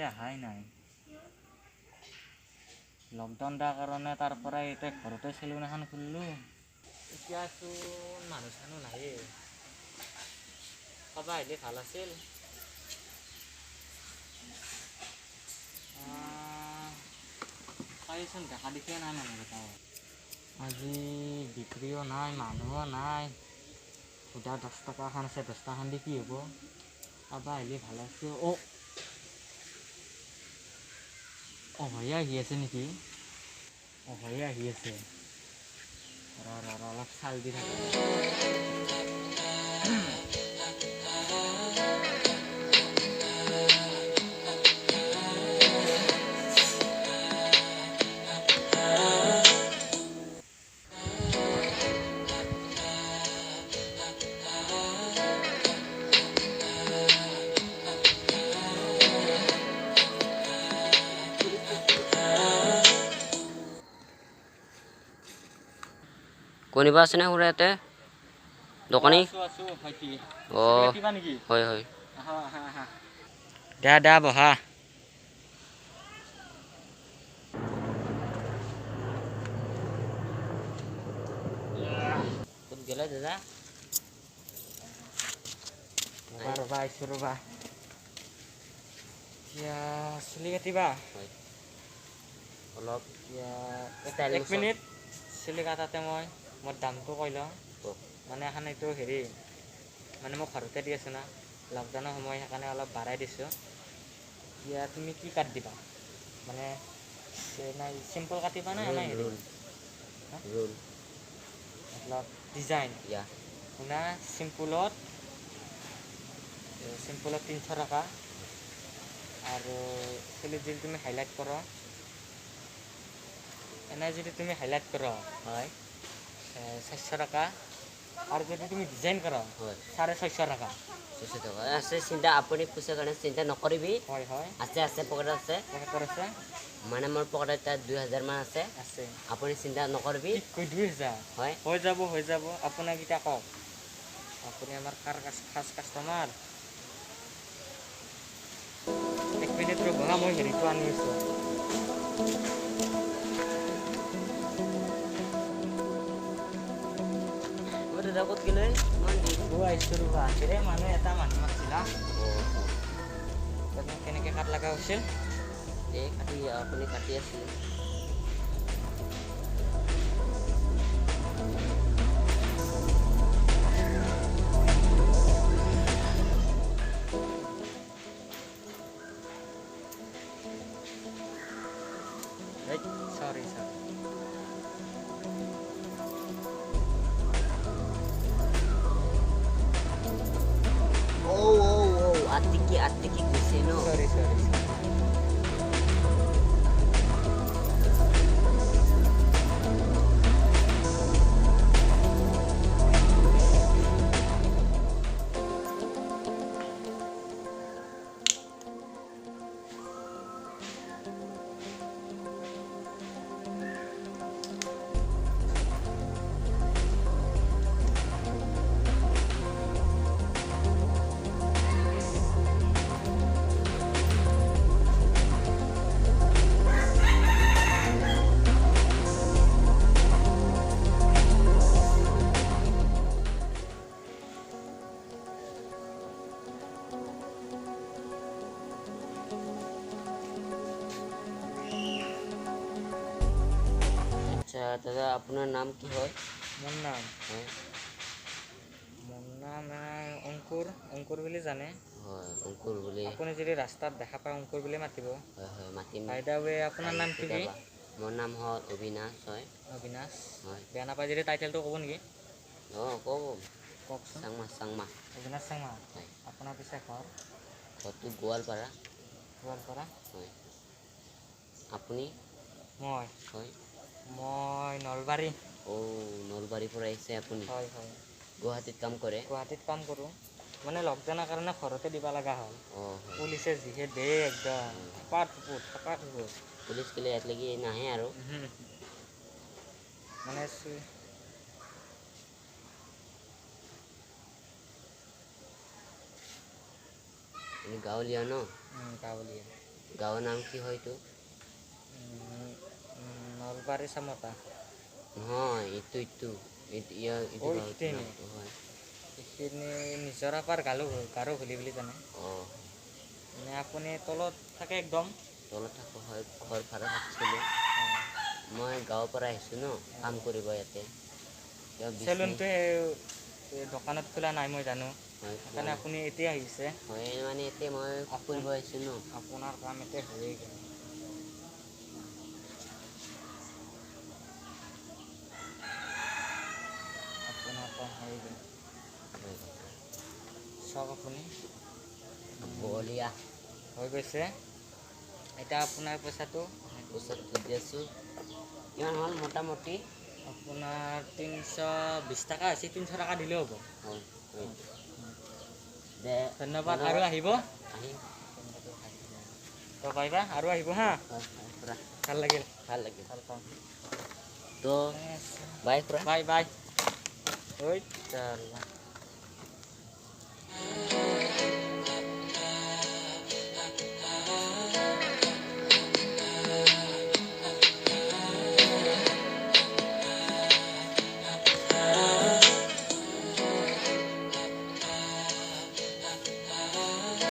অহাই নাই লকডাউন তাৰ কাৰণে তাৰ পৰাই এতিয়া ঘৰতে চেলুন এখন খুলিলোঁ এতিয়াচোন মানুহ চানুহ নাহে খাব আহিলে ভাল আছিল চাইচোন দেখা দেখিয়ে নাই মানুহকেইটা আজি বিক্ৰীও নাই মানুহো নাই সুধা 10 টকাখন আছে 10 টকাখন দি কি হ'ব খাব আহিলে ভাল আছিল অভয়ে আহি আছে নেকি অভয়ে আহি আছে অলপ চাল দি থাকে কোনিবা আছে না খুৰা ইয়াতে দোকানী অঁ হয় হয় দা দা বহা ক'ত গ'লে দাদা ৰবা আহিছোঁ ৰবা এতিয়া চুলি কাটিবা হয় অলপ এতিয়া 1 মিনিট চুলি কাটাতে মই মোৰ দামটো কৈ লওঁ মানে এখন এইটো হেৰি মানে মই ঘৰতে দি আছোঁ না লকডাউনৰ সময় সেইকাৰণে অলপ বাঢ়াই দিছোঁ এতিয়া তুমি কি কাট দিবা মানে চিম্পল কাটিবা না নাই হেৰি ৰোল মতলব ডিজাইন ইয়া শুনা চিম্পুলত 300 টকা আৰু চুলিত যদি তুমি হাইলাইট কৰা এনে যদি তুমি হাইলাইট কৰা হয় 400 টকা আৰু যদি তুমি ডিজাইন কৰা হয় 650 টকা 600 টকা আছে চিন্তা আপুনি পইচাৰ কাৰণে চিন্তা নকৰিবি হয় হয় আছে আছে পকেটত আছে পকেটত আছে মানে মোৰ পকেটত এতিয়া 2000 মান আছে আছে আপুনি চিন্তা নকৰিবি 2000 হয় হৈ যাব আপোনাক এতিয়া কওক আপুনি আমাৰ ফাৰ্ষ্ট কাষ্টমাৰ 1 মিনিট ৰ'ব হা মই হেৰিটো আনি আছোঁ দাদা ক'ত গ'লে ইমান দেৰি আহিছোঁ ৰ'বা মানুহ এটা মানুহ আছিলা কেনেকৈ কাট লগা হৈছিল এই কাটি আপুনি কাটি আছিল sorry atiki গৈছে ন sorry আচ্ছা দাদা আপোনাৰ নাম কি হয় মোৰ নাম অংকুৰ বুলি জানে হয় অংকুৰ বুলি আপুনি যদি ৰাস্তাত দেখা পায় অংকুৰ বুলি মাতিব হয় হয় মাতিম বাই দা ৱে আপোনাৰ নাম কি মোৰ নাম হ'ল অবিনাশ হয় অবিনাশ হয় বেয়া নাপায় যদি টাইটেলটো ক'ব নেকি অঁ ক'ব কওকচোন চাংমা অবিনাশ চাংমা হয় আপোনাৰ পিছে ঘৰটো গোৱালপাৰা গোৱালপাৰা হয় আপুনি হয় মই নলবাৰী নলবাৰীৰ পৰা আহিছে আপুনি হয় গুৱাহাটীত কাম কৰে গুৱাহাটীত কাম কৰোঁ মানে লকডাউনৰ কাৰণে ঘৰতে দিব লগা হ'ল অঁ হয় পুলিচে যিহে দে একদম থপাত থুপুত পুলিচ কেলে ইয়াত লাগি নাহে আৰু মানে গাঁৱলীয়া ন গাঁৱলীয়া গাঁৱৰ নাম কি হয় এইটো? নলবাৰী চামতা। নহয়, এইটো এইটো অ' গাঁৱৰ ইখিনি নামটো হয়। এইখিনি নিজৰা পাৰ গাৰো খুলি বুলি জানে। অঁ, মানে আপুনি তলত থাকে একদম। তলত থাকোঁ হয়, ঘৰ ভাড়া থাকিছিলোঁ। মই গাঁৱৰ পৰা আহিছোঁ ন, কাম কৰিব ইয়াতে। কিবা বিজনেছ চেলুনটো দোকানত খোলা নাই মই জানো। হয় খোলা সেইকাৰণে নাই আপুনি এতিয়া আহিছে। হয় মানে এতিয়া মই ফুৰিব আহিছোঁ ন। আপোনাৰ কাম এতিয়া হৈয়ে গ'ল। আপোনাৰ কাম হৈয়ে গ'ল। চাওক আপুনি বঢ়িয়া। হৈ গৈছে। এতিয়া আপোনাৰ পইচাটো পইচাটো দি আছোঁ। কিমান হ'ল মোটামুটি? আপোনাৰ 320 টকা হৈছে, 300 টকা দিলেও হ'ব। হয়, হয়। দে ধন্যবাদ আৰু আহিব। আহিম ত' পাৰিবা আৰু আহিব হা, হয় হয় খুৰা ভাল লাগিল। ভাল লাগিল ৱেলকাম। তো বাই খুৰা। Bye bye. ঐ চাল্লা।